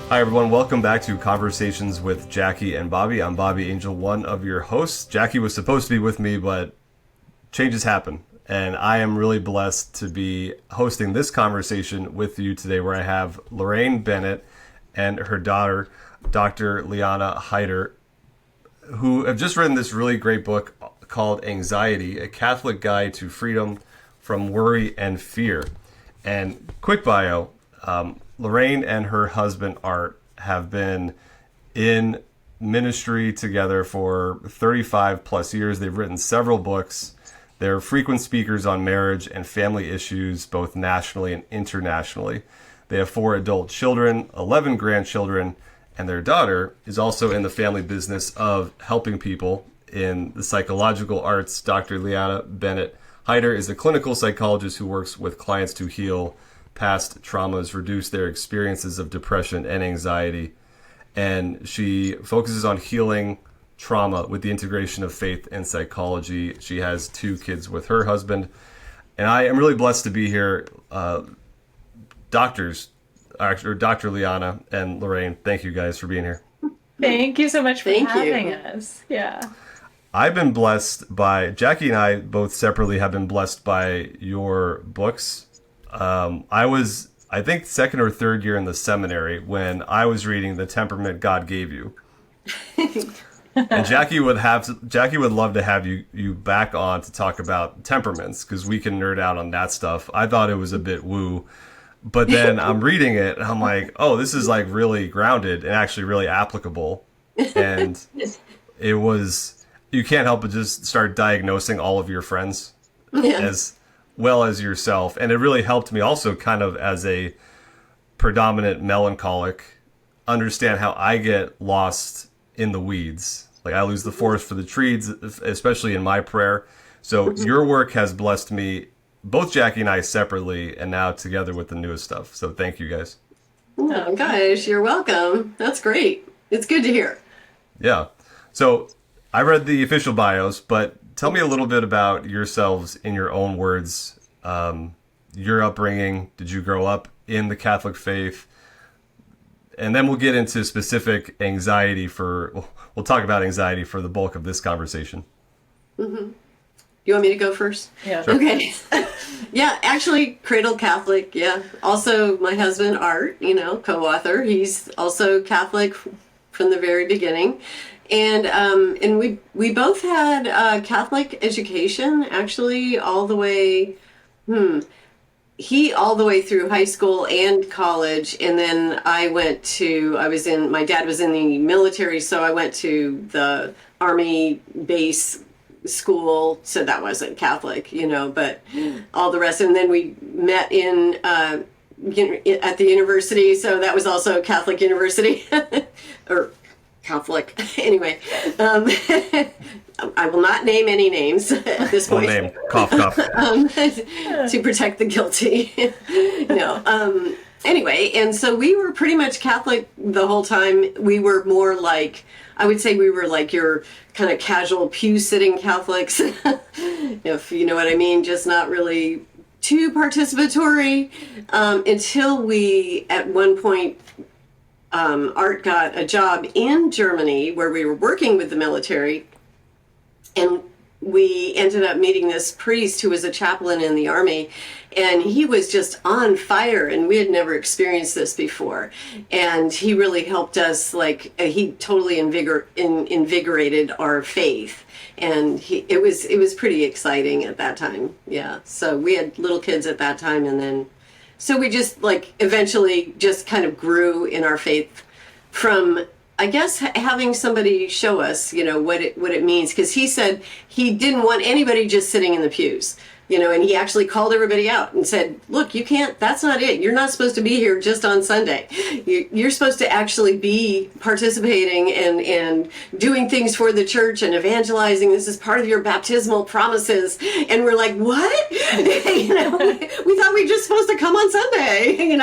Hi, everyone. Welcome back to Conversations with Jackie and Bobby. I'm Bobby Angel, one of your hosts. Jackie was supposed to be with me, but changes happen. And I am really blessed to be hosting this conversation with you today, where I have Laraine Bennett and her daughter, Dr. Lianna Haidar, who have just written this really great book called Anxiety, A Catholic Guide to Freedom from Worry and Fear. And quick bio, Laraine and her husband Art have been in ministry together for 35 plus years. They've written several books. They're frequent speakers on marriage and family issues, both nationally and internationally. They have 4 adult children, 11 grandchildren, and their daughter is also in the family business of helping people in the psychological arts. Dr. Lianna Bennett Haidar is a clinical psychologist who works with clients to heal past traumas, reduce their experiences of depression and anxiety. And she focuses on healing trauma with the integration of faith and psychology. She has 2 kids with her husband. And I am really blessed to be here. Dr. Lianna and Laraine, thank you guys for being here. Thank you so much for having us. Yeah. I've been blessed by, Jackie and I both separately have been blessed by your books. I was, I think, second or third year in the seminary when I was reading The Temperament God Gave You. And Jackie would love to have you back on to talk about temperaments, because we can nerd out on that stuff. I thought it was a bit woo, but then I'm reading it and I'm like, oh, this is like really grounded and actually really applicable. And it was, you can't help but just start diagnosing all of your friends as well as yourself. And it really helped me also, kind of as a predominant melancholic, understand how I get lost in the weeds. Like, I lose the forest for the trees, especially in my prayer. So your work has blessed me, both Jackie and I separately, and now together with the newest stuff. So thank you guys. Oh, gosh, you're welcome. That's great. It's good to hear. Yeah. So I read the official bios, but tell me a little bit about yourselves in your own words. Your upbringing. Did you grow up in the Catholic faith? And then we'll get into specific anxiety we'll talk about anxiety for the bulk of this conversation. Mm-hmm. You want me to go first? Yeah. Sure. Okay. Yeah, actually, cradle Catholic. Yeah. Also, my husband, Art, co-author. He's also Catholic from the very beginning. And we both had Catholic education, actually, all the way, he all the way through high school and college. And then my dad was in the military, so I went to the Army base school, so that wasn't Catholic, but all the rest. And then we met at the university, so that was also Catholic university, or Catholic. Anyway, I will not name any names at this point. Full name. Cough, cough. To protect the guilty. No. Anyway, and so we were pretty much Catholic the whole time. We were more like, I would say we were like your kind of casual pew-sitting Catholics, if you know what I mean, just not really too participatory, until we, at one point, Art got a job in Germany where we were working with the military, and we ended up meeting this priest who was a chaplain in the Army, and he was just on fire, and we had never experienced this before. And he really helped us, he totally invigorated our faith. And it was pretty exciting at that time. Yeah. So we had little kids at that time, and then so we just eventually just kind of grew in our faith from, I guess, having somebody show us, what it means. Because he said he didn't want anybody just sitting in the pews. And he actually called everybody out and said, look, you can't, that's not it. You're not supposed to be here just on Sunday. You're supposed to actually be participating and doing things for the church and evangelizing. This is part of your baptismal promises. And we're like, what? We thought we were just supposed to come on Sunday,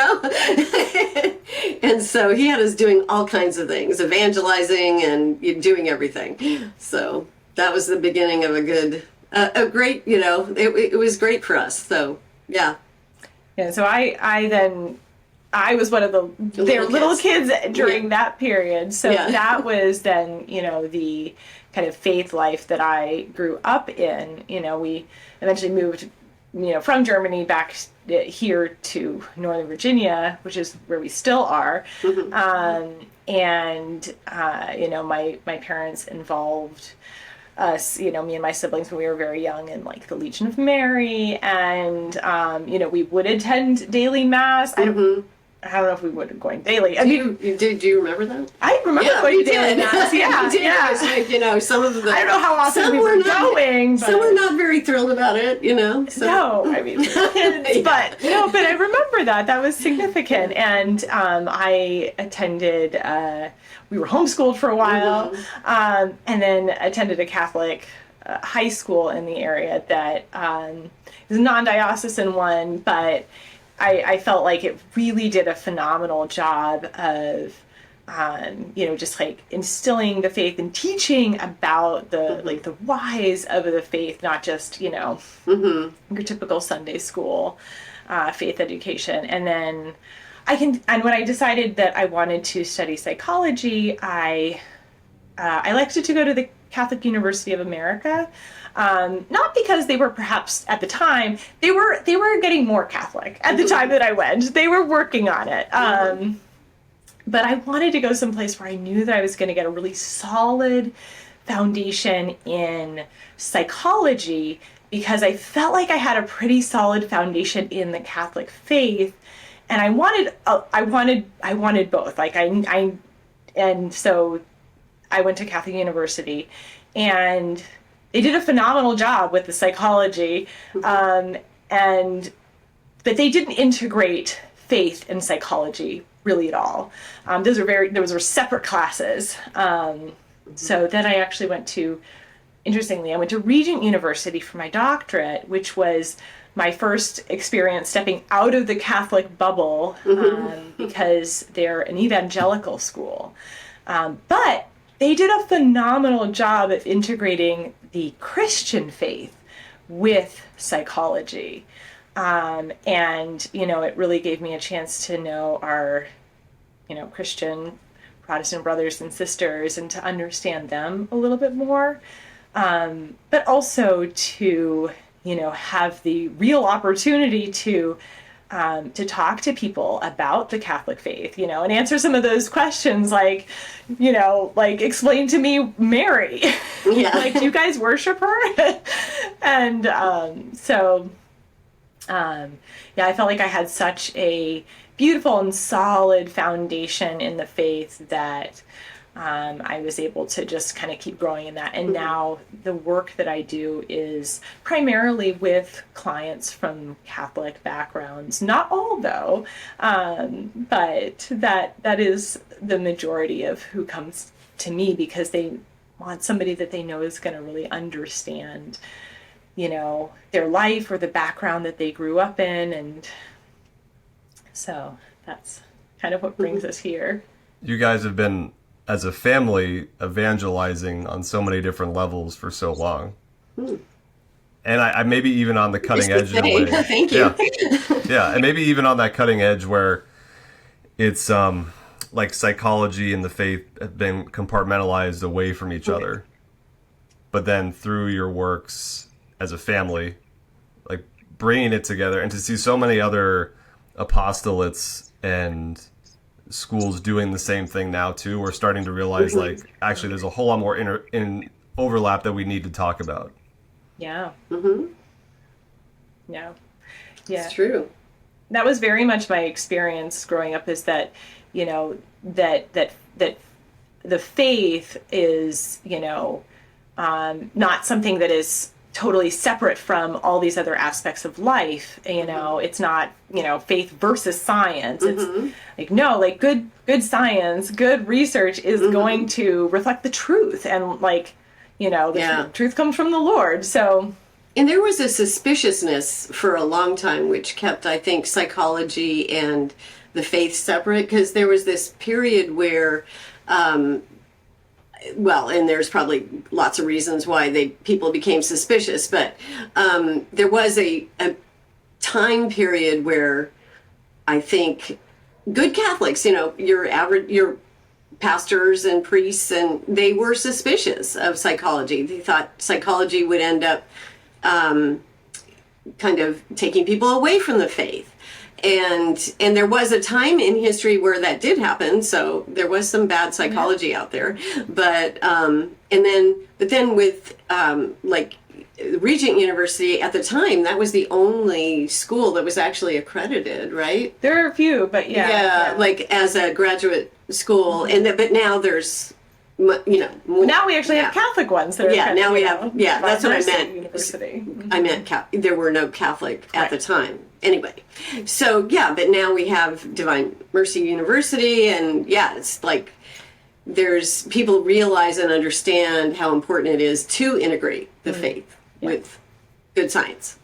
And so he had us doing all kinds of things, evangelizing and doing everything. So that was the beginning of a great, it was great for us. So, yeah. Yeah. So I then I was one of their little kids during that period. So that was then, the kind of faith life that I grew up in. We eventually moved, from Germany back here to Northern Virginia, which is where we still are. And my parents involved us, me and my siblings when we were very young in like the Legion of Mary, and we would attend daily mass. I don't know if we would have going daily. Do you remember that? I remember going to daily mass. Yeah, yeah. Some of the. I don't know how often we were going. Some were not very thrilled about it. So. No, I mean, kids, but I remember that. That was significant, and I attended. We were homeschooled for a while, and then attended a Catholic high school in the area that is a non-diocesan one, but. I felt like it really did a phenomenal job of, just like instilling the faith and teaching about the like the whys of the faith, not just your typical Sunday school faith education. And then when I decided that I wanted to study psychology, I elected to go to the Catholic University of America. Not because they were perhaps at the time, they were getting more Catholic at the time that I went. They were working on it. But I wanted to go someplace where I knew that I was going to get a really solid foundation in psychology, because I felt like I had a pretty solid foundation in the Catholic faith, and I wanted both. And so I went to Catholic University, and they did a phenomenal job with the psychology, but they didn't integrate faith and psychology really at all. Those were separate classes. So then I actually went to Regent University for my doctorate, which was my first experience stepping out of the Catholic bubble, because they're an evangelical school. But they did a phenomenal job of integrating the Christian faith with psychology. And, it really gave me a chance to know our, Christian Protestant brothers and sisters, and to understand them a little bit more. But also to, have the real opportunity to talk to people about the Catholic faith, and answer some of those questions, like, explain to me Mary. Yeah. Like, do you guys worship her? And I felt like I had such a beautiful and solid foundation in the faith that I was able to just kind of keep growing in that. And now the work that I do is primarily with clients from Catholic backgrounds. Not all, though, but that is the majority of who comes to me, because they want somebody that they know is going to really understand, their life or the background that they grew up in. And so that's kind of what brings us here. You guys have been, as a family, evangelizing on so many different levels for so long. And I maybe even on the cutting edge in a way. Thank you. Yeah, and maybe even on that cutting edge where it's like psychology and the faith have been compartmentalized away from each other. But then through your works as a family, like bringing it together, and to see so many other apostolates and schools doing the same thing now too, we're starting to realize like actually there's a whole lot more in overlap that we need to talk about. Yeah. Yeah. It's true. That was very much my experience growing up, is that that the faith is not something that is totally separate from all these other aspects of life. It's not, faith versus science. It's like, no, like good science, good research is going to reflect the truth. And like, the truth comes from the Lord. So. And there was a suspiciousness for a long time, which kept, I think, psychology and the faith separate, because there was this period where, and there's probably lots of reasons why people became suspicious, but there was a time period where I think good Catholics, your pastors and priests, and they were suspicious of psychology. They thought psychology would end up kind of taking people away from the faith. And there was a time in history where that did happen, so there was some bad psychology out there. But then with like Regent University at the time, that was the only school that was actually accredited, right? There are a few, but yeah. Like as a graduate school, but now there's more. Now we actually have Catholic ones that are now we have that's what I meant. University. I meant there were no Catholic at the time. Anyway, so but now we have Divine Mercy University, and it's like there's people realize and understand how important it is to integrate the faith with good science.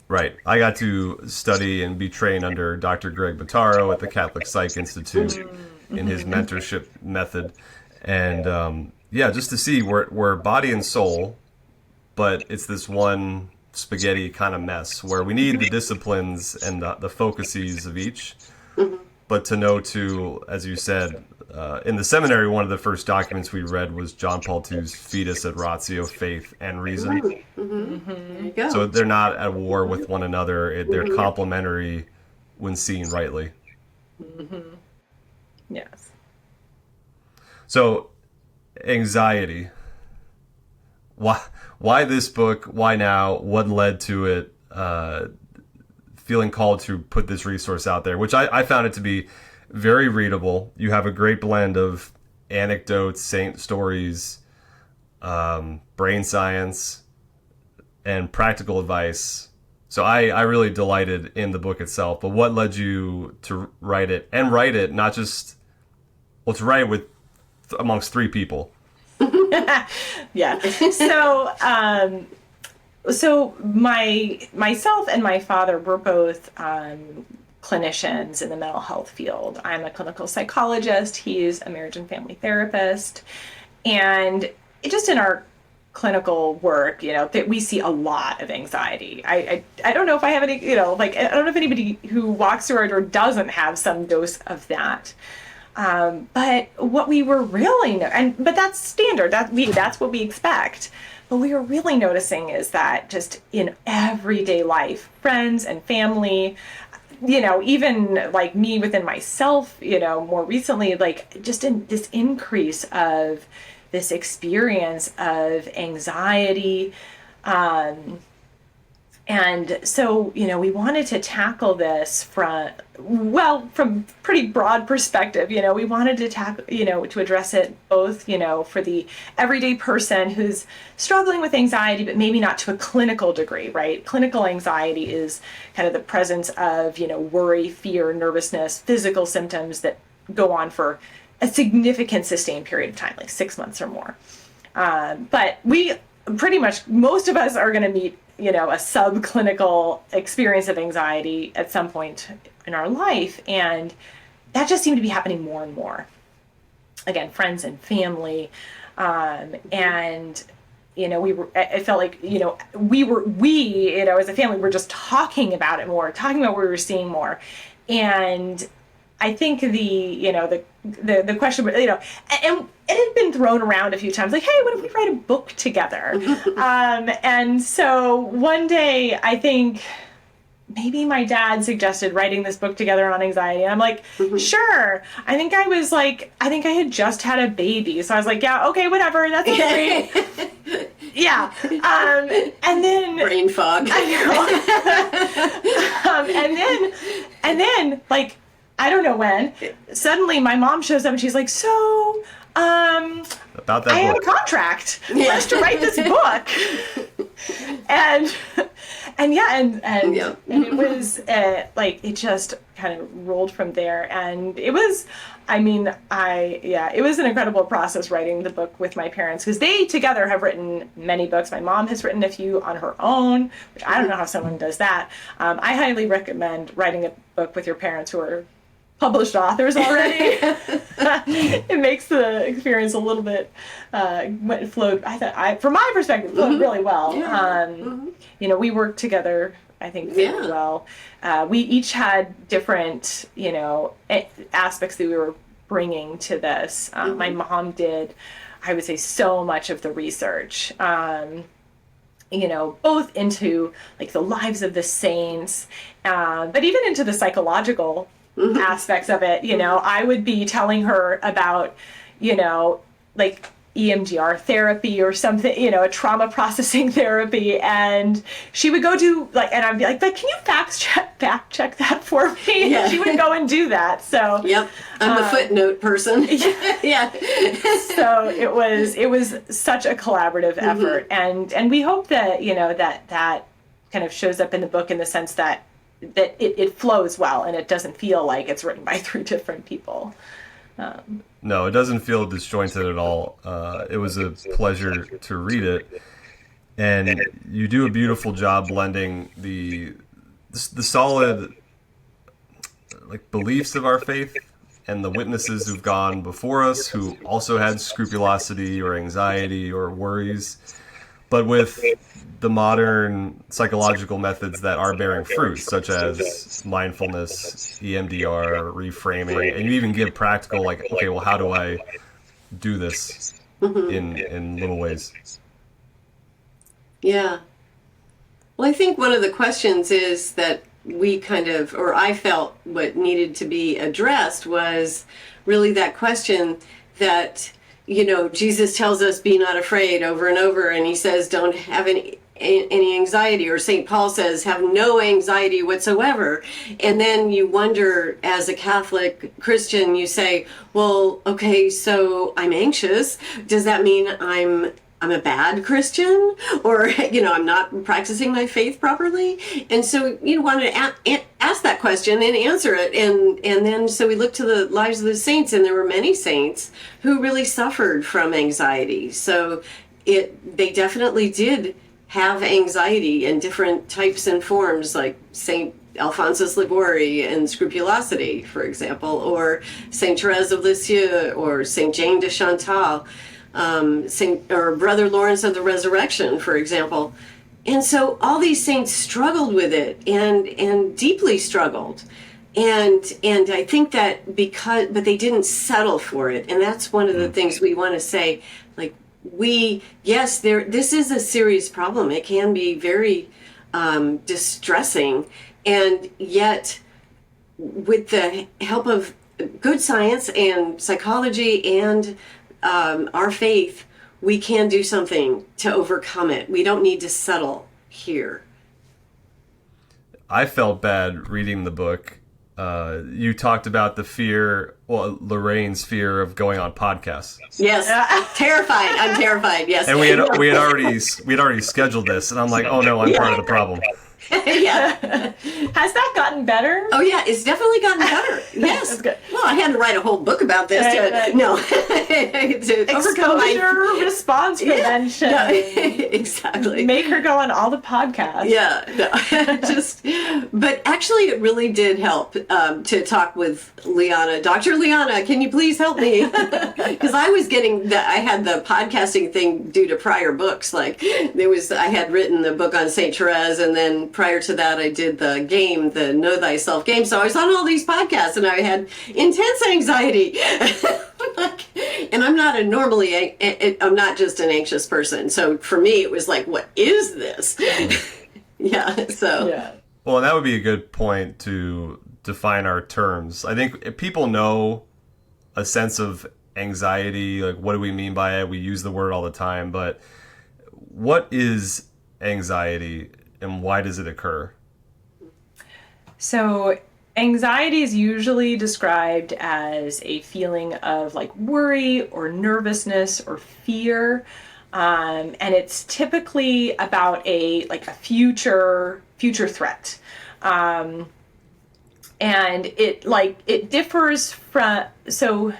Right. I got to study and be trained under Dr. Greg Bottaro at the Catholic Psych Institute in his mentorship method. And just to see we're body and soul, but it's this one spaghetti kind of mess where we need the disciplines and the focuses of each, but to know to, as you said, in the seminary, one of the first documents we read was John Paul II's Fides et Ratio, Faith and Reason. There you go. So they're not at war with one another. They're complementary when seen rightly. Yes. So, anxiety. Why this book? Why now? What led to it? Feeling called to put this resource out there, which I found it to be very readable. You have a great blend of anecdotes, saint stories, brain science, and practical advice. So I really delighted in the book itself. But what led you to write it, and write it not just, to write it with amongst three people? Yeah. So myself and my father were both clinicians in the mental health field. I'm a clinical psychologist. He's a marriage and family therapist. And just in our clinical work, that we see a lot of anxiety. I don't know if I have any, I don't know if anybody who walks through our door doesn't have some dose of that. But what we were really, but that's standard. That's what we expect. What we were really noticing is that just in everyday life, friends and family, even like me within myself, more recently, like just in this increase of this experience of anxiety. And so, we wanted to tackle this from pretty broad perspective. We wanted to tackle, to address it both, for the everyday person who's struggling with anxiety, but maybe not to a clinical degree, right? Clinical anxiety is kind of the presence of, worry, fear, nervousness, physical symptoms that go on for a significant sustained period of time, like 6 months or more. But most of us are going to meet a subclinical experience of anxiety at some point in our life. And that just seemed to be happening more and more. Again, friends and family. I felt like, we, as a family, were just talking about it more, talking about what we were seeing more. And I think the question, and it had been thrown around a few times, like, hey, what if we write a book together? And so one day, I think maybe my dad suggested writing this book together on anxiety. And I'm like, sure. I think I had just had a baby. So I was like, yeah, okay, whatever. That's great. Yeah. And then brain fog. I know. And then like, I don't know when, suddenly my mom shows up and she's like, so, about that I have book. a contract for us to write this book. and it was it just kind of rolled from there. And it was, it was an incredible process writing the book with my parents, because they together have written many books. My mom has written a few on her own, which I don't know how someone does that. I highly recommend writing a book with your parents who are published authors already. It makes the experience a little bit flowed. From my perspective, flowed really well. We worked together very well. We each had different, aspects that we were bringing to this. My mom did, I would say, so much of the research, both into like the lives of the saints, but even into the psychological aspects of it. I would be telling her about, like EMDR therapy or something, a trauma processing therapy, and she would go do and I'd be like, but can you fact check that for me? Yeah. And she would go and do that. So yep, I'm a footnote person. Yeah. So it was such a collaborative effort, and we hope that that kind of shows up in the book in the sense that it flows well and it doesn't feel like it's written by 3 different people. No, it doesn't feel disjointed at all. It was a pleasure to read it, and you do a beautiful job blending the solid beliefs of our faith and the witnesses who've gone before us who also had scrupulosity or anxiety or worries, but with the modern psychological methods that are bearing fruit, such as mindfulness, EMDR, reframing, and you even give practical, okay, well, how do I do this in little ways? Yeah. Well, I think one of the questions is that we I felt what needed to be addressed was really that question that, Jesus tells us, be not afraid over and over, and he says, don't have any anxiety, or St. Paul says, have no anxiety whatsoever. And then you wonder, as a Catholic Christian, you say, well, okay, so I'm anxious. Does that mean I'm a bad Christian, or I'm not practicing my faith properly? And so you want to ask that question and answer it, and then so we look to the lives of the saints, and there were many saints who really suffered from anxiety. So they definitely did have anxiety in different types and forms, like Saint Alphonsus Liguori and scrupulosity, for example, or Saint Therese of Lisieux, or Saint Jane de Chantal, or Brother Lawrence of the Resurrection, for example. And so all these saints struggled with it, and deeply struggled. And I think that but they didn't settle for it. And that's one of the things we want to say, this is a serious problem. It can be very distressing, and yet with the help of good science and psychology and our faith, we can do something to overcome it. We don't need to settle here. I felt bad reading the book. You talked about the fear, Laraine's fear of going on podcasts. Yes, terrified. I'm terrified. Yes, and we had already scheduled this, and I'm like, oh no, I'm part of the problem. Yeah. Has that gotten better? Oh yeah, it's definitely gotten better. Yes. That's good. Well, I had to write a whole book about this. To Exposure response prevention. Yeah, no, exactly. Make her go on all the podcasts. Yeah. No, but actually, it really did help to talk with Lianna. Dr. Lianna, can you please help me? Because I was I had the podcasting thing due to prior books. I had written the book on Saint Therese, and then prior to that, I did the Know Thyself game. So I was on all these podcasts, and I had intense anxiety. And I'm not I'm not just an anxious person. So for me, it was like, what is this? Yeah. So. Yeah. Well, and that would be a good point to define our terms. I think people know a sense of anxiety. What do we mean by it? We use the word all the time, but what is anxiety? And why does it occur? So anxiety is usually described as a feeling of worry or nervousness or fear. And it's typically about a future threat. And it differs from, so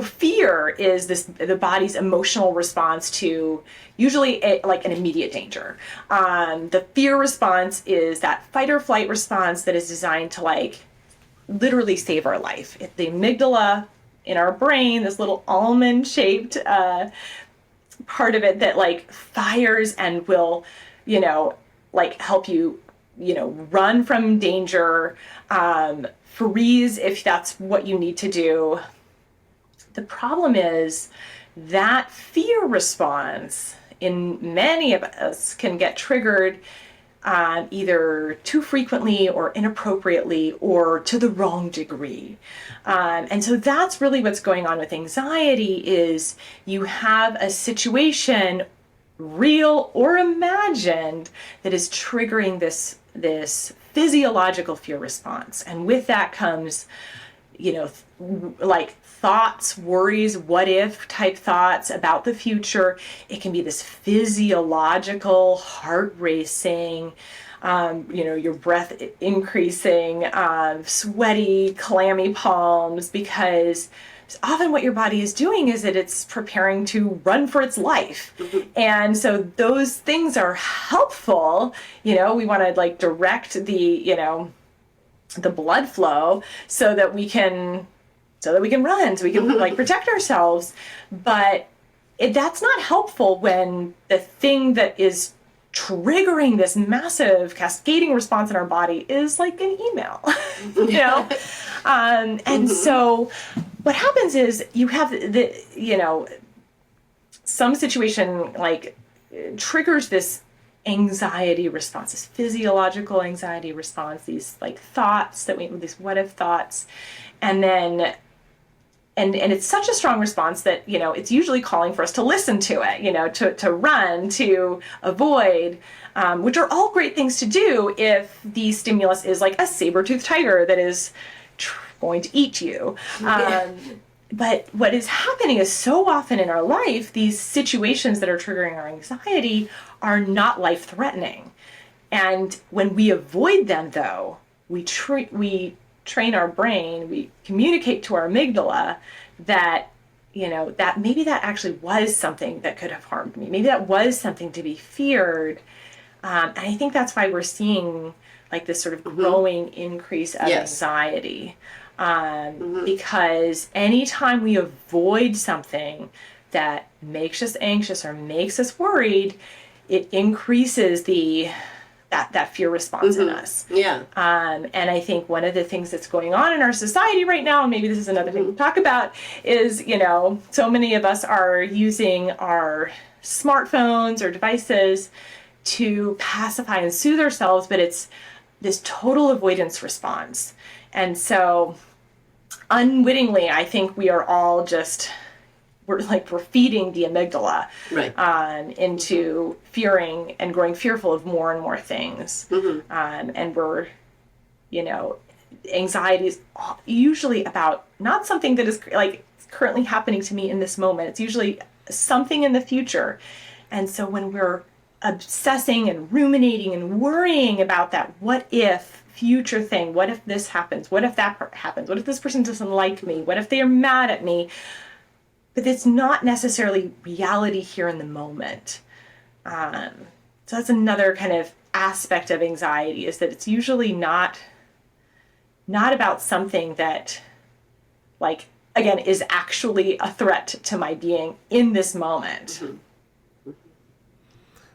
fear is the body's emotional response to usually an immediate danger. The fear response is that fight or flight response that is designed to literally save our life. The amygdala in our brain, this little almond shaped part of it that like fires and will, like help you, run from danger, freeze if that's what you need to do. The problem is that fear response in many of us can get triggered either too frequently or inappropriately or to the wrong degree. And so that's really what's going on with anxiety is you have a situation, real or imagined, that is triggering this physiological fear response. And with that comes, like thoughts, worries, what if type thoughts about the future. It can be this physiological, heart racing, your breath increasing, sweaty, clammy palms, because often what your body is doing is that it's preparing to run for its life. And so those things are helpful. We want to like direct the blood flow so that we can run, so we can like protect ourselves. But that's not helpful when the thing that is triggering this massive cascading response in our body is like an email, and so what happens is you have some situation like triggers this anxiety response, this physiological anxiety response, these like thoughts these what if thoughts, and then and it's such a strong response that it's usually calling for us to listen to it, to run, to avoid, which are all great things to do if the stimulus is like a saber-toothed tiger that is going to eat you. But what is happening is so often in our life, these situations that are triggering our anxiety are not life-threatening. And when we avoid them, though, we train our brain, we communicate to our amygdala that, that maybe that actually was something that could have harmed me. Maybe that was something to be feared. And I think that's why we're seeing like this sort of growing increase of anxiety. Because anytime we avoid something that makes us anxious or makes us worried, it increases that fear response in us. Yeah. And I think one of the things that's going on in our society right now, and maybe this is another thing to talk about, is, so many of us are using our smartphones or devices to pacify and soothe ourselves, but it's this total avoidance response. And so unwittingly, I think we are all we're feeding the amygdala into fearing and growing fearful of more and more things. And we're, anxiety is usually about not something that is like currently happening to me in this moment. It's usually something in the future. And so when we're obsessing and ruminating and worrying about that what if future thing, what if this happens, what if that happens, what if this person doesn't like me, what if they are mad at me, but it's not necessarily reality here in the moment. So that's another kind of aspect of anxiety, is that it's usually not about something that, like, again, is actually a threat to my being in this moment.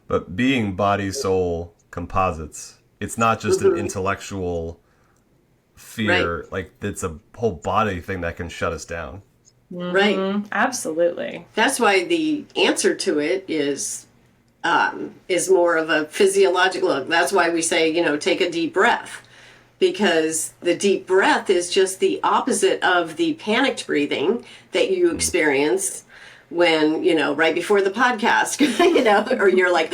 But being body soul composites, it's not just an intellectual fear, like it's a whole body thing that can shut us down. Right. Absolutely. That's why the answer to it is more of a physiological. That's why we say, take a deep breath, because the deep breath is just the opposite of the panicked breathing that you experience when, right before the podcast, or you're like,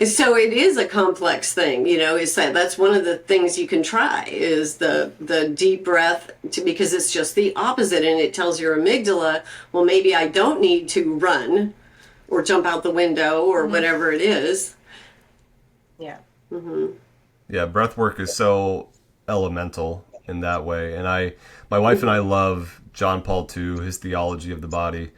So it is a complex thing, is that's one of the things you can try, is the deep breath, because it's just the opposite. And it tells your amygdala, well, maybe I don't need to run or jump out the window or whatever it is. Yeah. Yeah. Breath work is so elemental in that way. And my wife and I love John Paul II, his theology of the body.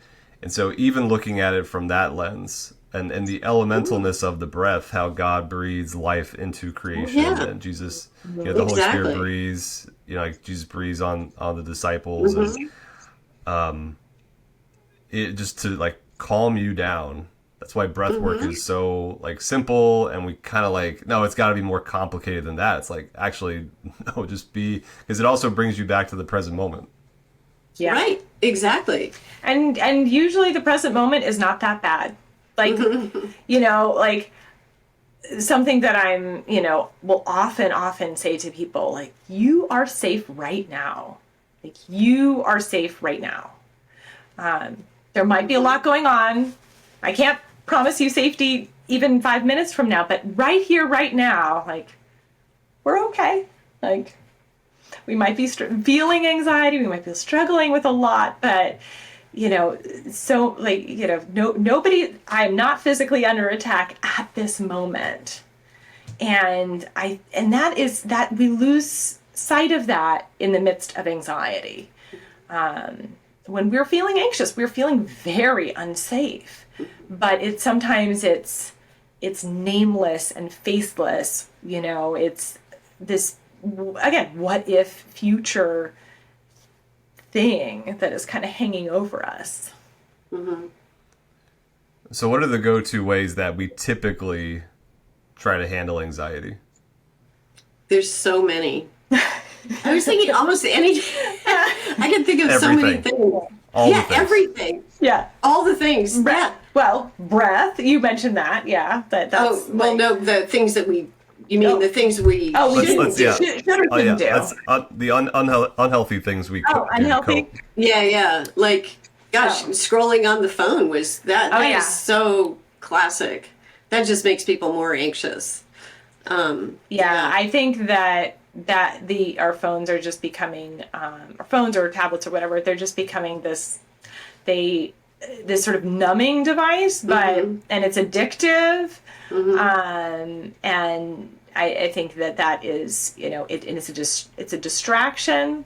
And so even looking at it from that lens and the elementalness of the breath, how God breathes life into creation, and Jesus, the Holy Spirit breathes, like Jesus breathes on the disciples. And it just to like calm you down. That's why breath work is so like simple, and we kind of like, no, it's got to be more complicated than that. It's like, actually, no, just be, because it also brings you back to the present moment. Yeah. Right. Exactly. And usually the present moment is not that bad. Like, you know, like something that I'm, you know, will often say to people, like, you are safe right now. Like, you are safe right now. There might be a lot going on. I can't promise you safety even 5 minutes from now, but right here, right now, like, we're okay. Like, we might be feeling anxiety, we might be struggling with a lot, but, you know, so, like, you know, nobody, I'm not physically under attack at this moment. And that is that we lose sight of that in the midst of anxiety. When we're feeling anxious, we're feeling very unsafe, but sometimes it's nameless and faceless. You know, it's this, again, what if future thing that is kind of hanging over us. So what are the go-to ways that we typically try to handle anxiety? There's so many. I was thinking almost any. I can think of so many things. All the things. Everything. Yeah. All the things. Yeah. Well, breath. You mentioned that. Yeah. That's. Oh, well, no, the things that we. You mean the things we shouldn't do. The unhealthy things we unhealthy. cope. Yeah. Like, gosh, scrolling on the phone was that. That is so classic. That just makes people more anxious. I think that our phones are just becoming, our phones or tablets or whatever, they're just becoming this sort of numbing device, but and it's addictive, and I think that is, you know, it's a distraction,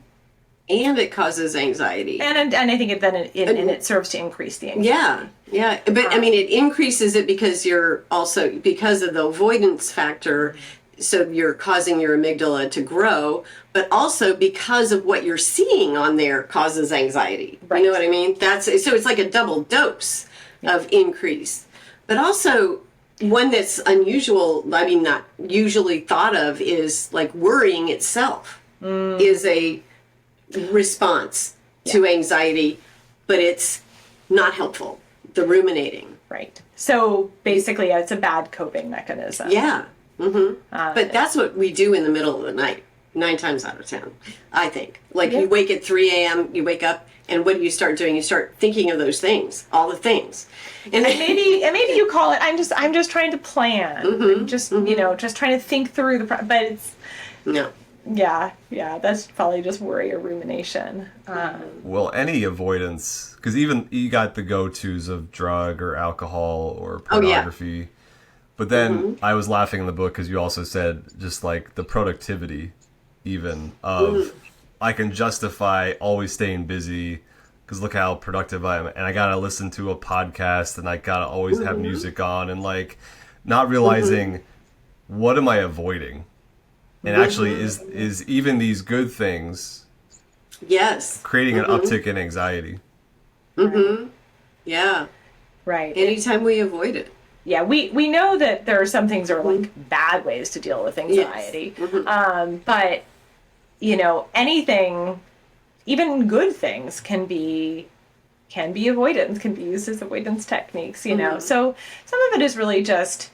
and it causes anxiety, and I think it serves to increase the anxiety. Yeah, but I mean, it increases it because you're also, because of the avoidance factor, so you're causing your amygdala to grow, but also because of what you're seeing on there causes anxiety. Right. You know what I mean? So it's like a double dose of increase. But also, one that's unusual, I mean, not usually thought of, is like worrying itself is a response to anxiety, but it's not helpful. The ruminating. Right. So basically, it's a bad coping mechanism. Yeah. But that's what we do in the middle of the night, 9 times out of 10, I think. Like, you wake at 3 a.m., you wake up, and what do you start doing? You start thinking of those things, all the things. And maybe you call it, I'm just trying to plan. I'm just, you know, just trying to think through but it's... No. Yeah, that's probably just worry or rumination. Well, any avoidance, because even you got the go-tos of drug or alcohol or pornography, but then I was laughing in the book because you also said just like the productivity, even of I can justify always staying busy because look how productive I am, and I gotta listen to a podcast, and I gotta always have music on, and like not realizing what am I avoiding. And actually, is even these good things creating an uptick in anxiety? Yeah. Right. Anytime we avoid it. Yeah, we know that there are some things that are like bad ways to deal with anxiety. Yes. But, you know, anything, even good things can be avoidance, can be used as avoidance techniques, you know. So some of it is really just,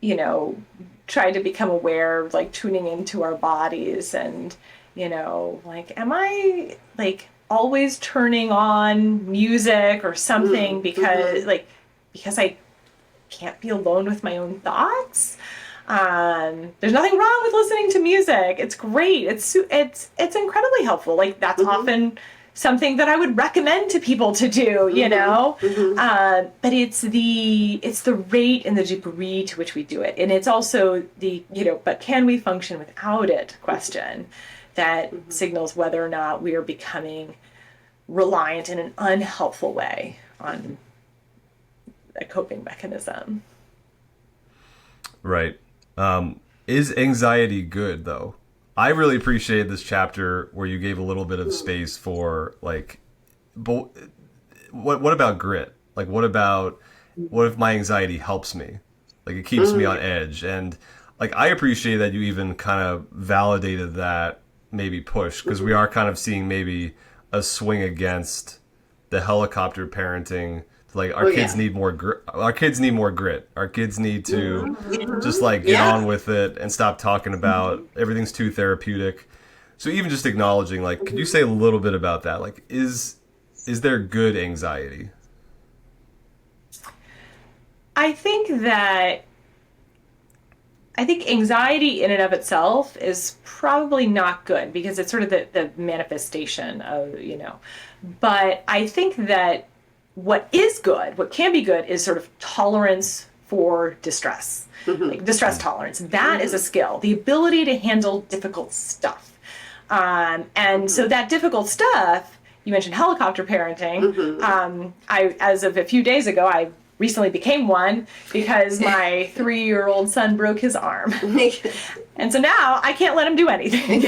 you know, try to become aware, like tuning into our bodies and, you know, like, am I like always turning on music or something because I can't be alone with my own thoughts? There's nothing wrong with listening to music. It's great. It's incredibly helpful. Like that's often something that I would recommend to people to do, you know? But it's the rate and the degree to which we do it. And it's also the, you know, but can we function without it question that signals whether or not we are becoming reliant in an unhelpful way on a coping mechanism. Right. Is anxiety good, though? I really appreciated this chapter where you gave a little bit of space for, like, what about grit? Like, what if my anxiety helps me? Like, it keeps me on edge. And like, I appreciate that you even kind of validated that maybe push, because we are kind of seeing maybe a swing against the helicopter parenting. Like, our kids need more grit. Our kids need more grit. Our kids need to just like get on with it and stop talking about everything's too therapeutic. So even just acknowledging, like, could you say a little bit about that? Like, is there good anxiety? I think anxiety in and of itself is probably not good, because it's sort of the manifestation of, but I think that what can be good is sort of tolerance for distress, like distress tolerance. That is a skill, the ability to handle difficult stuff. And so that difficult stuff, you mentioned helicopter parenting. As of a few days ago, I recently became one because my 3-year-old son broke his arm. And so now I can't let him do anything.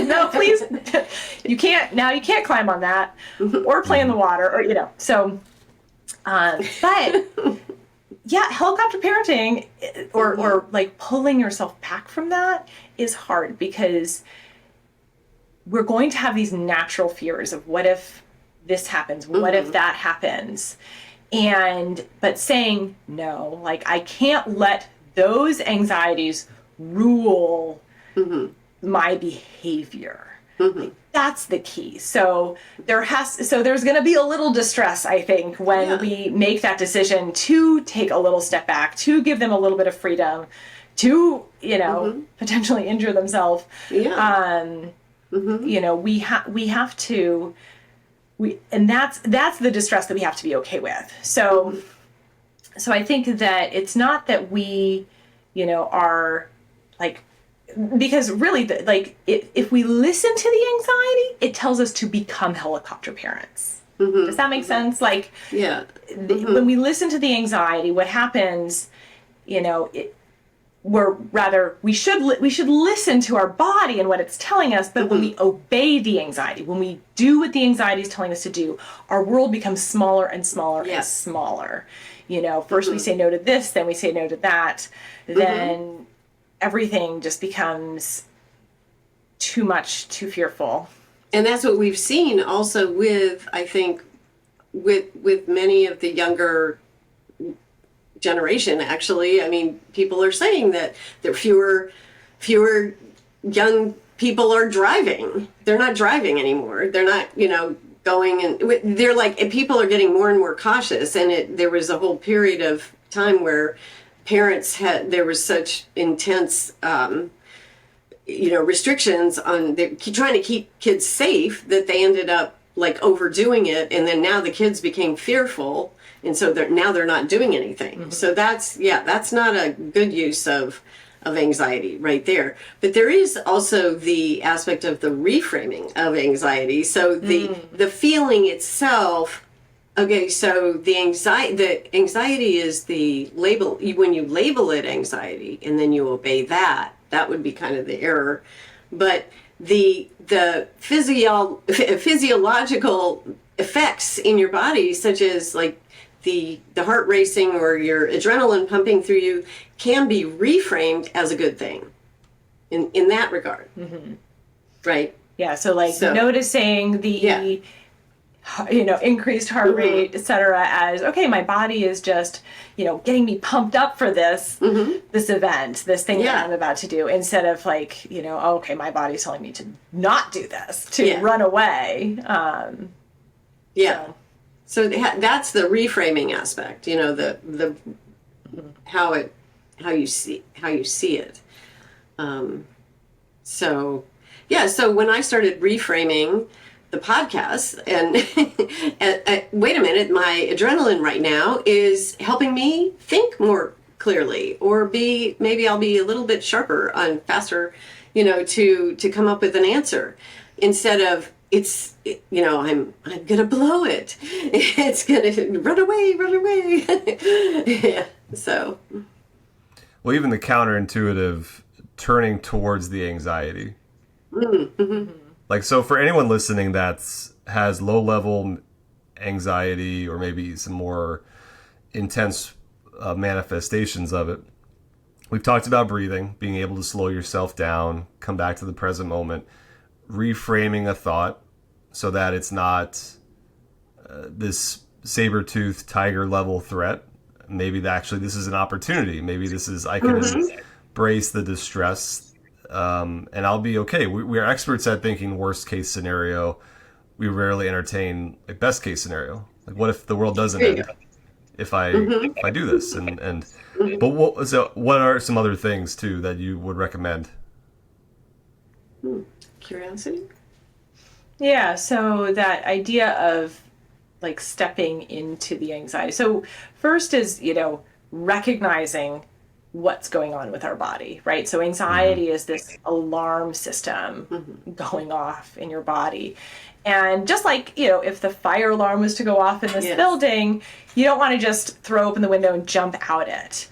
No, please. You can't climb on that or play in the water or, so, but yeah, helicopter parenting or like pulling yourself back from that is hard, because we're going to have these natural fears of what if this happens? What if that happens? But saying no, like, I can't let those anxieties rule my behavior. Like, that's the key. So there's going to be a little distress, I think, when we make that decision to take a little step back, to give them a little bit of freedom, to, potentially injure themselves. And that's the distress that we have to be okay with. So I think that it's not that we, are like, because really, if we listen to the anxiety, it tells us to become helicopter parents. Does that make sense? Like, when we listen to the anxiety, what happens, we should listen to our body and what it's telling us, but when we obey the anxiety, when we do what the anxiety is telling us to do, our world becomes smaller and smaller and smaller. First we say no to this, then we say no to that, then everything just becomes too much, too fearful. And that's what we've seen also with, I think, with many of the younger generation, actually. I mean, people are saying that there are fewer young people are driving. They're not driving anymore. They're not, going, and they're like, and people are getting more and more cautious. And there was a whole period of time where there was such intense, restrictions on trying to keep kids safe that they ended up like overdoing it. And then now the kids became fearful. And so they're not doing anything. So that's not a good use of anxiety right there. But there is also the aspect of the reframing of anxiety. So the feeling itself. Okay, so the anxiety is the label. When you label it anxiety and then you obey that would be kind of the error. But the physiological effects in your body, such as like the heart racing or your adrenaline pumping through you, can be reframed as a good thing in that regard. Right? Yeah, so noticing the increased heart rate, etc., as, okay, my body is just, getting me pumped up for this event, this thing that I'm about to do, instead of like, okay, my body's telling me to not do this, to run away. So that's the reframing aspect, the how you see it. So when I started reframing the podcast and wait a minute, my adrenaline right now is helping me think more clearly, or maybe I'll be a little bit sharper and faster, to come up with an answer, instead of I'm gonna blow it. It's gonna run away. So. Well, even the counterintuitive turning towards the anxiety. Like, so for anyone listening has low level anxiety or maybe some more intense manifestations of it. We've talked about breathing, being able to slow yourself down, come back to the present moment, reframing a thought so that it's not this saber-toothed tiger level threat. Maybe this is an opportunity. Maybe this is, I can embrace the distress and I'll be okay. We are experts at thinking worst case scenario. We rarely entertain a best case scenario. Like, what if the world doesn't end if I do this? But what are some other things too that you would recommend? Curiosity? Yeah, so that idea of like stepping into the anxiety. So first is, recognizing what's going on with our body, right? So anxiety is this alarm system going off in your body. And just like, if the fire alarm was to go off in this building, you don't want to just throw open the window and jump out it.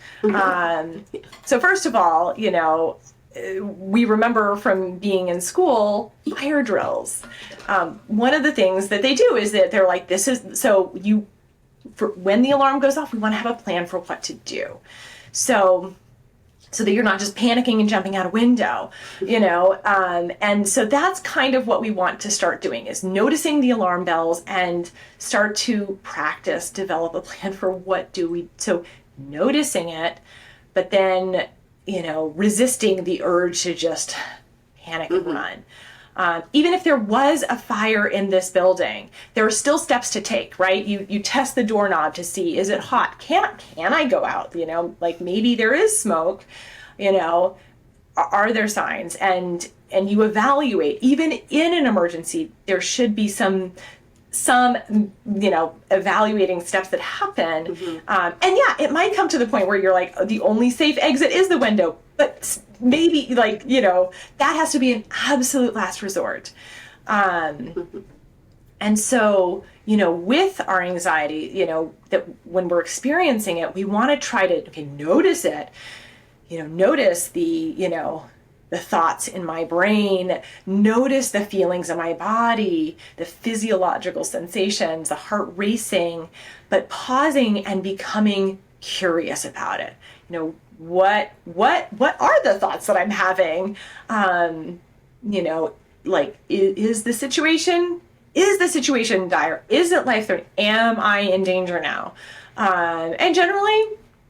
So first of all, we remember from being in school, fire drills. One of the things that they do is that they're like, when the alarm goes off, we want to have a plan for what to do. So that you're not just panicking and jumping out a window, and so that's kind of what we want to start doing, is noticing the alarm bells and start to practice, develop a plan for so noticing it, but then, resisting the urge to just panic and run. Even if there was a fire in this building, there are still steps to take, right? You test the doorknob to see, is it hot? Can I go out? Like maybe there is smoke, are there signs? And you evaluate, even in an emergency, there should be some evaluating steps that happen. And yeah, it might come to the point where you're like, the only safe exit is the window, but maybe that has to be an absolute last resort. And so, with our anxiety, that when we're experiencing it, we want to try to notice it, notice the thoughts in my brain, notice the feelings in my body, the physiological sensations, the heart racing, but pausing and becoming curious about it. What are the thoughts that I'm having? Is the situation dire? Is it life-threatening? Am I in danger now? And generally,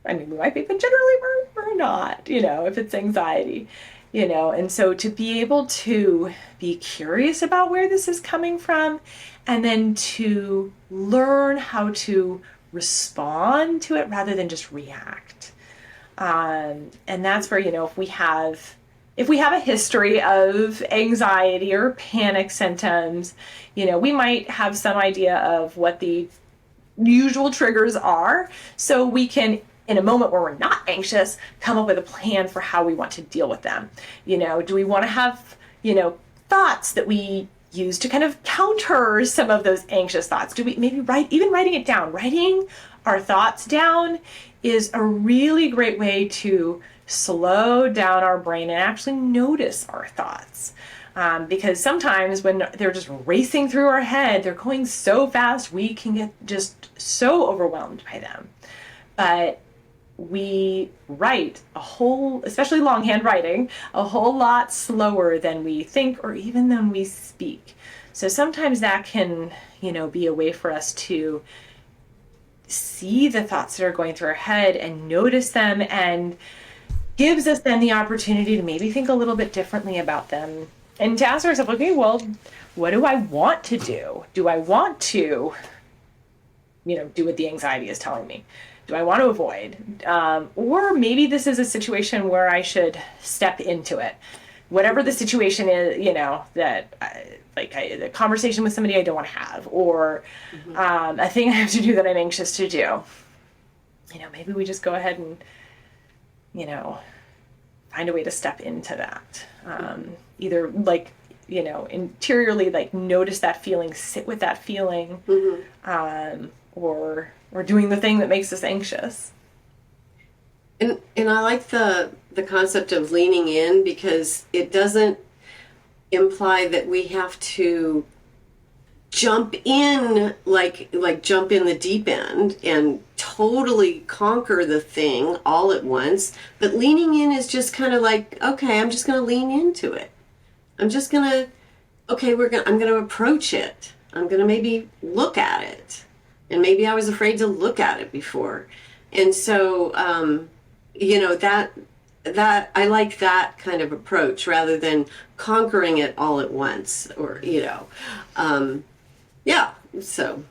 we might be, but generally we're not, if it's anxiety. And so to be able to be curious about where this is coming from, and then to learn how to respond to it rather than just react. And that's where, if we have a history of anxiety or panic symptoms, we might have some idea of what the usual triggers are, so we can, in a moment where we're not anxious, come up with a plan for how we want to deal with them. Do we want to have, thoughts that we use to kind of counter some of those anxious thoughts? Do we maybe writing it down? Writing our thoughts down is a really great way to slow down our brain and actually notice our thoughts. Because sometimes when they're just racing through our head, they're going so fast, we can get just so overwhelmed by them. But we write especially longhand writing, a whole lot slower than we think or even than we speak. So sometimes that can, be a way for us to see the thoughts that are going through our head and notice them, and gives us then the opportunity to maybe think a little bit differently about them, and to ask ourselves, okay, well, what do I want to do? Do I want to, do what the anxiety is telling me? Do I want to avoid? Or maybe this is a situation where I should step into it. Whatever the situation is, the conversation with somebody I don't want to have, or a thing I have to do that I'm anxious to do. Maybe we just go ahead and, find a way to step into that. Either interiorly, notice that feeling, sit with that feeling, or doing the thing that makes us anxious. And I like the concept of leaning in, because it doesn't imply that we have to jump in like jump in the deep end and totally conquer the thing all at once. But leaning in is just kind of like, okay, I'm just going to lean into it. I'm just going to, okay, I'm going to approach it. I'm going to maybe look at it. And maybe I was afraid to look at it before. And so, that I like that kind of approach rather than conquering it all at once, or so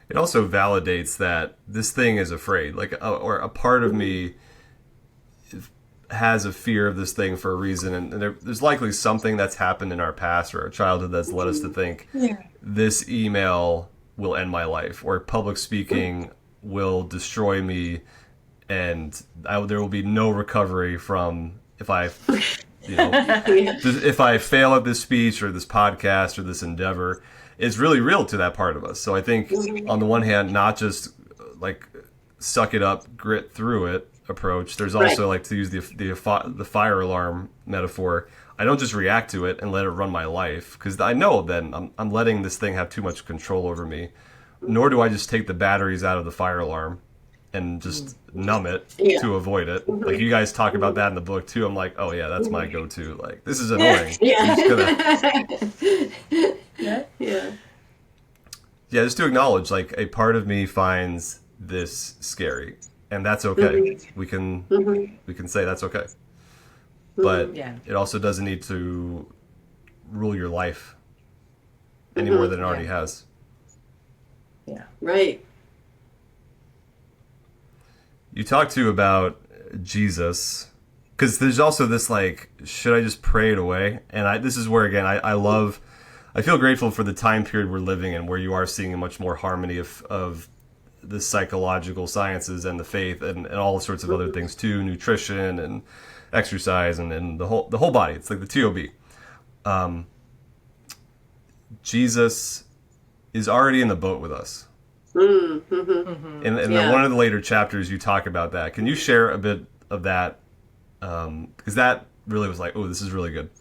it also validates that this thing is afraid, like or a part of me has a fear of this thing for a reason, and there's likely something that's happened in our past or our childhood that's led us to think this email will end my life, or public speaking will destroy me, and there will be no recovery from if I fail at this speech or this podcast or this endeavor. It's really real to that part of us. So I think on the one hand, not just like suck it up, grit through it approach. There's also like, to use the fire alarm metaphor, I don't just react to it and let it run my life, because I know then I'm letting this thing have too much control over me. Nor do I just take the batteries out of the fire alarm and just numb it to avoid it. Like you guys talk about that in the book too. I'm like, oh yeah, that's my go-to. Like, this is annoying. Just to acknowledge, like, a part of me finds this scary, and that's okay. We can say that's okay. But it also doesn't need to rule your life any more than it already has. Yeah. Right. You talked too about Jesus, because there's also this like, should I just pray it away? And this is where, again, I feel grateful for the time period we're living in, where you are seeing a much more harmony of the psychological sciences and the faith and all sorts of other things too, nutrition and exercise and the whole body. It's like the TOB. Jesus is already in the boat with us. In one of the later chapters, you talk about that. Can you share a bit of that? Because that really was like, oh, this is really good.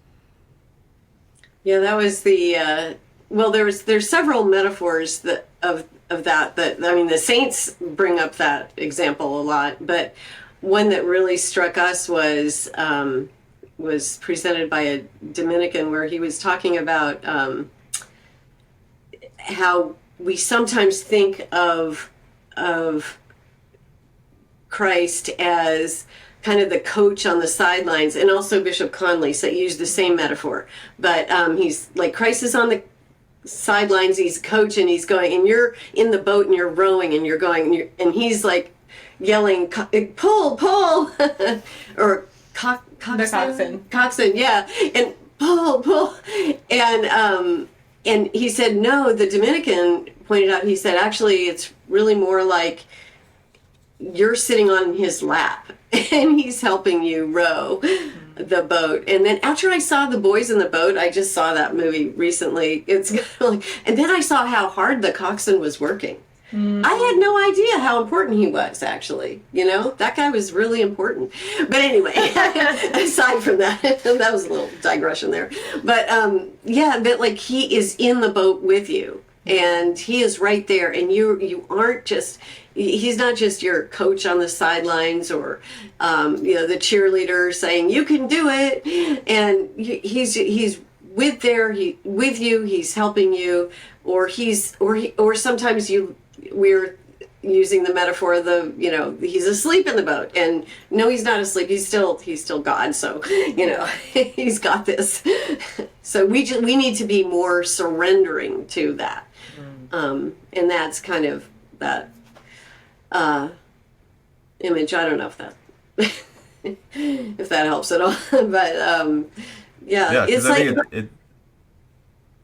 Yeah, that was the there's several metaphors of that I mean, the saints bring up that example a lot, but one that really struck us was presented by a Dominican, where he was talking about how we sometimes think of Christ as kind of the coach on the sidelines, and also Bishop Conley used the same metaphor. But he's like, Christ is on the sidelines, he's coach, and he's going, and you're in the boat and you're rowing and you're going, and he's like yelling, pull, or coxswain, yeah, and pull, and he said, no, the Dominican pointed out, he said, actually, it's really more like you're sitting on his lap and he's helping you row the boat. And then after I saw The Boys in the Boat, I just saw that movie recently. It's like, and then I saw how hard the coxswain was working. I had no idea how important he was, actually. That guy was really important. But anyway, aside from that, that was a little digression there. But that like, he is in the boat with you, and he is right there, and you aren't just, he's not just your coach on the sidelines, or the cheerleader saying you can do it, and he's with you, he's helping you, or sometimes we're using the metaphor of he's asleep in the boat, and no, he's not asleep, he's still God, so he's got this. So we need to be more surrendering to that. And that's kind of that image. I don't know if that helps at all, but it's like, I think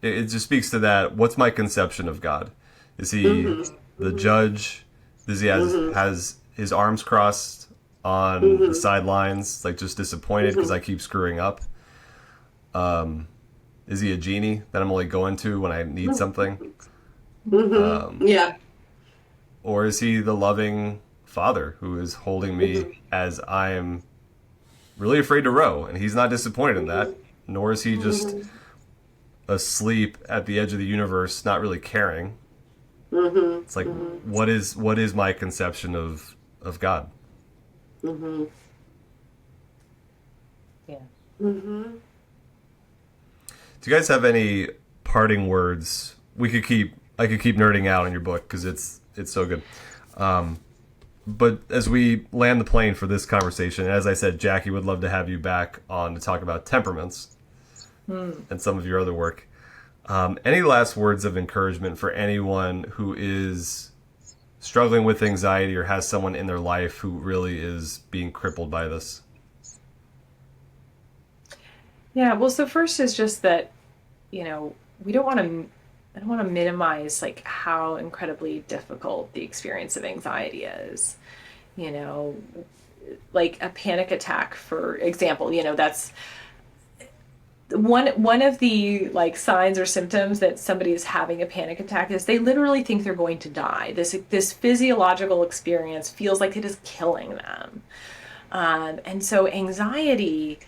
it just speaks to that. What's my conception of God? Is he the judge? Does he has his arms crossed on the sidelines, like just disappointed because I keep screwing up? Is he a genie that I'm only going to when I need something? Or is he the loving father who is holding me as I am really afraid to row, and he's not disappointed in that, nor is he just asleep at the edge of the universe, not really caring. Mm-hmm. It's like, what is my conception of God? Mm-hmm. Yeah. Mm-hmm. Do you guys have any parting words? I could keep nerding out on your book because it's so good. But as we land the plane for this conversation, as I said, Jackie would love to have you back on to talk about Temperaments and some of your other work. Any last words of encouragement for anyone who is struggling with anxiety or has someone in their life who really is being crippled by this? Yeah, well, so first is just that, we don't want to, I don't want to minimize like how incredibly difficult the experience of anxiety is. Like a panic attack, for example, that's one of the like signs or symptoms that somebody is having a panic attack is they literally think they're going to die. This physiological experience feels like it is killing them. And so anxiety,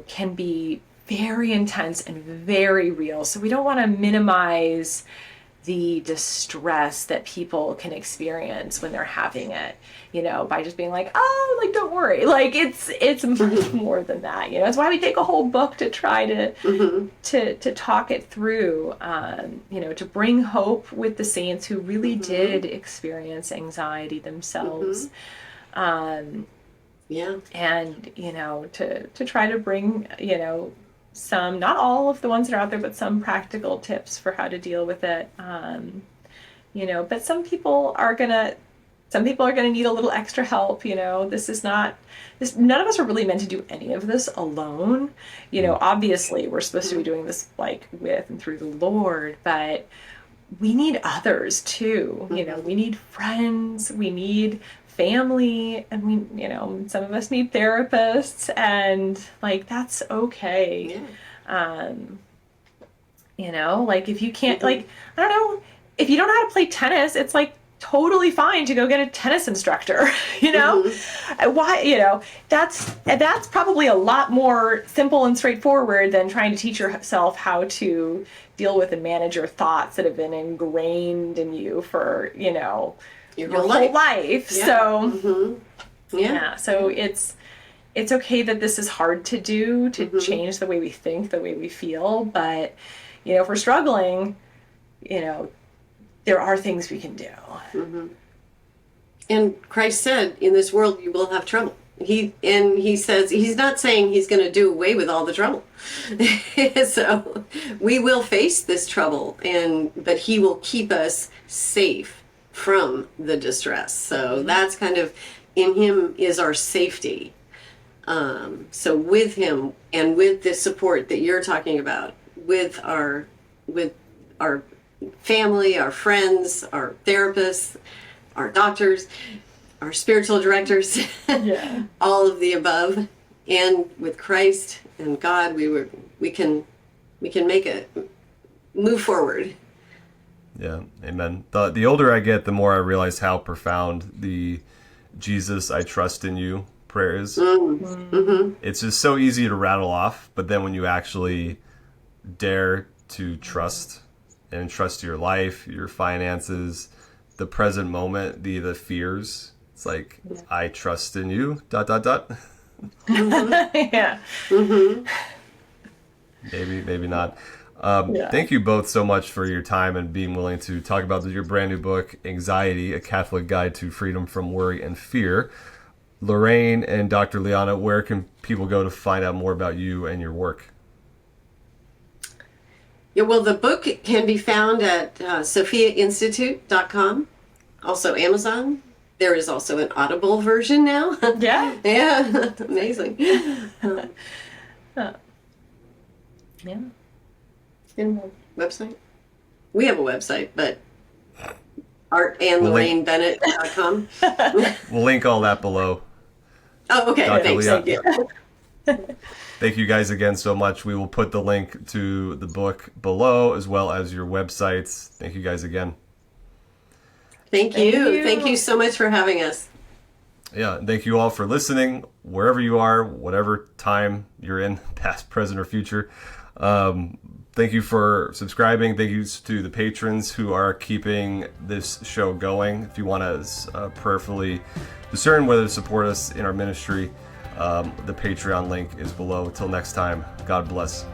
can be very intense and very real. So we don't want to minimize the distress that people can experience when they're having it, by just being like, oh, like, don't worry. Like it's much more than that. That's why we take a whole book to try to talk it through, to bring hope with the saints who really did experience anxiety themselves. Yeah. And, to try to bring, some, not all of the ones that are out there, but some practical tips for how to deal with it. But some people are gonna need a little extra help. None of us are really meant to do any of this alone. Obviously we're supposed to be doing this like with and through the Lord, but we need others too. We need friends, we need family, and we, some of us need therapists, and like, that's okay. Yeah. Like if you can't, like, I don't know, if you don't know how to play tennis, it's like totally fine to go get a tennis instructor, why, that's probably a lot more simple and straightforward than trying to teach yourself how to deal with and manage your thoughts that have been ingrained in you for, your whole life. Yeah. So Yeah. So it's okay that this is hard to do, to change the way we think, the way we feel, but if we're struggling, there are things we can do. And Christ said, in this world you will have trouble. He says, he's not saying he's going to do away with all the trouble. So we will face this trouble, but he will keep us safe from the distress. So that's kind of, in him is our safety. So with him and with the support that you're talking about, with our family, our friends, our therapists, our doctors, our spiritual directors, all of the above, and with Christ and God, we can make a move forward. Yeah, amen. The older I get, the more I realize how profound the Jesus, I trust in you prayer is. It's just so easy to rattle off, but then when you actually dare to trust and entrust your life, your finances, the present moment, the fears, it's like, I trust in you, ... Yeah. Maybe not. Thank you both so much for your time and being willing to talk about your brand new book, Anxiety, A Catholic Guide to Freedom from Worry and Fear. Laraine and Dr. Lianna, where can people go to find out more about you and your work? Yeah, well, the book can be found at sophiainstitute.com, also Amazon. There is also an Audible version now. Yeah. Yeah, amazing. Yeah. And website? We have a website, but artandlarainebennett.com. We'll link all that below. Oh, okay. Dr. Thanks. Lianna. Thank you. Thank you guys again so much. We will put the link to the book below as well as your websites. Thank you guys again. Thank you. Thank you so much for having us. Yeah, and thank you all for listening, wherever you are, whatever time you're in, past, present, or future. Thank you for subscribing. Thank you to the patrons who are keeping this show going. If you want to prayerfully discern whether to support us in our ministry, the Patreon link is below. Till next time, God bless.